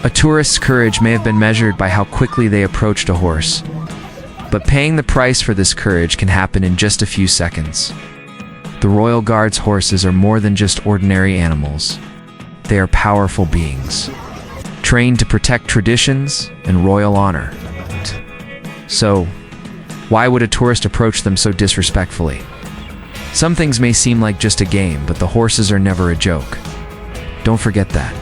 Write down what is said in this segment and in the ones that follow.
A tourist's courage may have been measured by how quickly they approached a horse, but paying the price for this courage can happen in just a few seconds. The Royal Guard's horses are more than just ordinary animals. They are powerful beings, trained to protect traditions and royal honor. So, why would a tourist approach them so disrespectfully? Some things may seem like just a game, but the horses are never a joke. Don't forget that.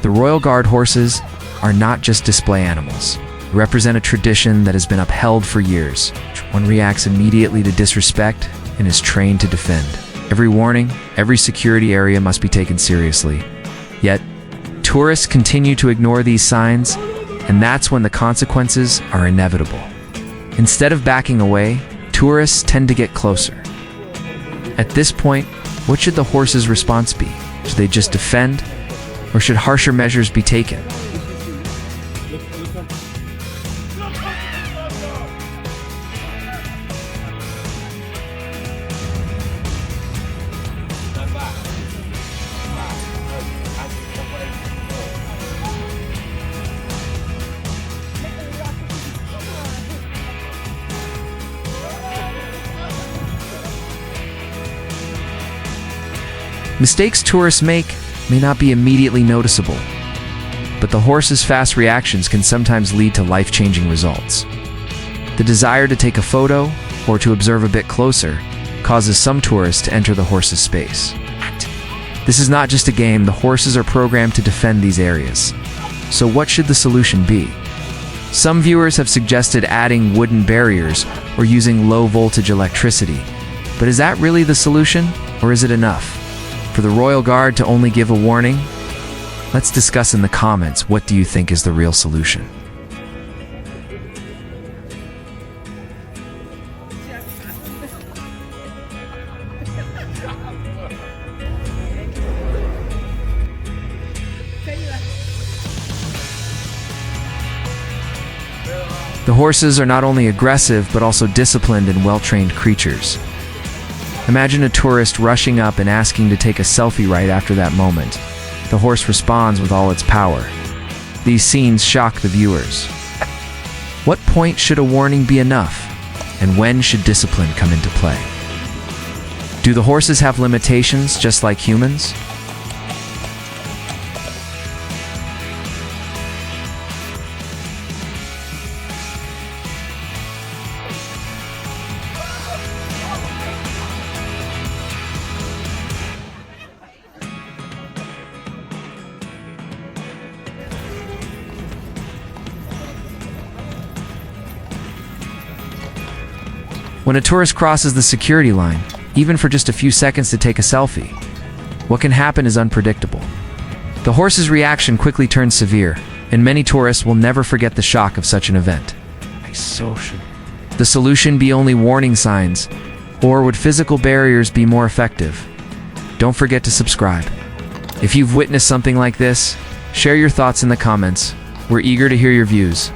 The Royal Guard horses are not just display animals. They represent a tradition that has been upheld for years. One reacts immediately to disrespect and is trained to defend. Every warning, every security area must be taken seriously. Yet, tourists continue to ignore these signs, and that's when the consequences are inevitable. Instead of backing away, tourists tend to get closer. At this point, what should the horses' response be? Should they just defend, or should harsher measures be taken? Mistakes tourists make may not be immediately noticeable, but the horse's fast reactions can sometimes lead to life-changing results. The desire to take a photo or to observe a bit closer causes some tourists to enter the horse's space. This is not just a game, the horses are programmed to defend these areas. So what should the solution be? Some viewers have suggested adding wooden barriers or using low-voltage electricity, but is that really the solution, or is it enough for the Royal Guard to only give a warning? Let's discuss in the comments, what do you think is the real solution? The horses are not only aggressive, but also disciplined and well-trained creatures. Imagine a tourist rushing up and asking to take a selfie right after that moment. The horse responds with all its power. These scenes shock the viewers. What point should a warning be enough? And when should discipline come into play? Do the horses have limitations just like humans? When a tourist crosses the security line, even for just a few seconds to take a selfie, what can happen is unpredictable. The horse's reaction quickly turns severe, and many tourists will never forget the shock of such an event. The solution be only warning signs, or would physical barriers be more effective? Don't forget to subscribe. If you've witnessed something like this, share your thoughts in the comments. We're eager to hear your views.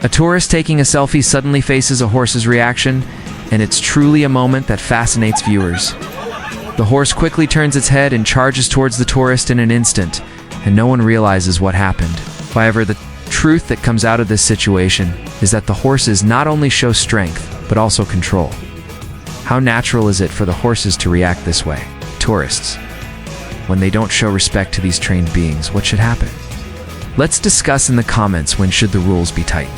A tourist taking a selfie suddenly faces a horse's reaction, and it's truly a moment that fascinates viewers. The horse quickly turns its head and charges towards the tourist in an instant, and no one realizes what happened. However, the truth that comes out of this situation is that the horses not only show strength, but also control. How natural is it for the horses to react this way? Tourists, when they don't show respect to these trained beings, what should happen? Let's discuss in the comments, when should the rules be tightened.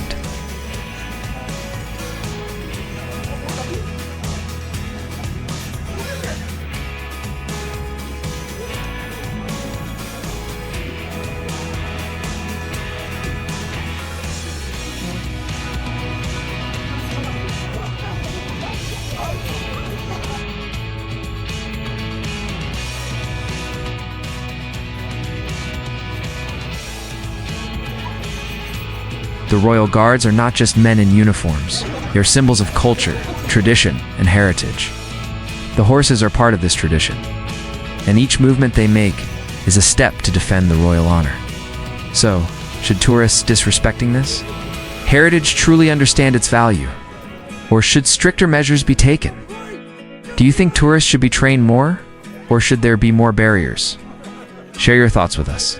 The royal guards are not just men in uniforms. They're symbols of culture, tradition, and heritage. The horses are part of this tradition, and each movement they make is a step to defend the royal honor. So, should tourists disrespecting this? Heritage truly understand its value? Or should stricter measures be taken? Do you think tourists should be trained more? Or should there be more barriers? Share your thoughts with us.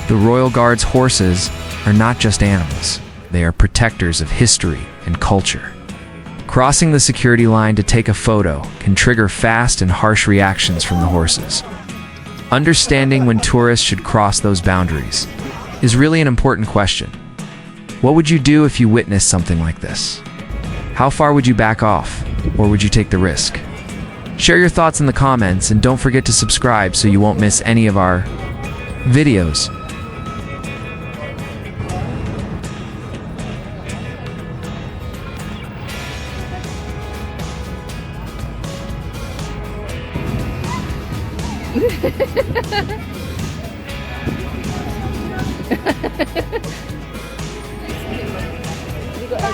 The Royal Guard's horses are not just animals. They are protectors of history and culture. Crossing the security line to take a photo can trigger fast and harsh reactions from the horses. Understanding when tourists should cross those boundaries is really an important question. What would you do if you witnessed something like this? How far would you back off, or would you take the risk? Share your thoughts in the comments, and don't forget to subscribe so you won't miss any of our videos. You got a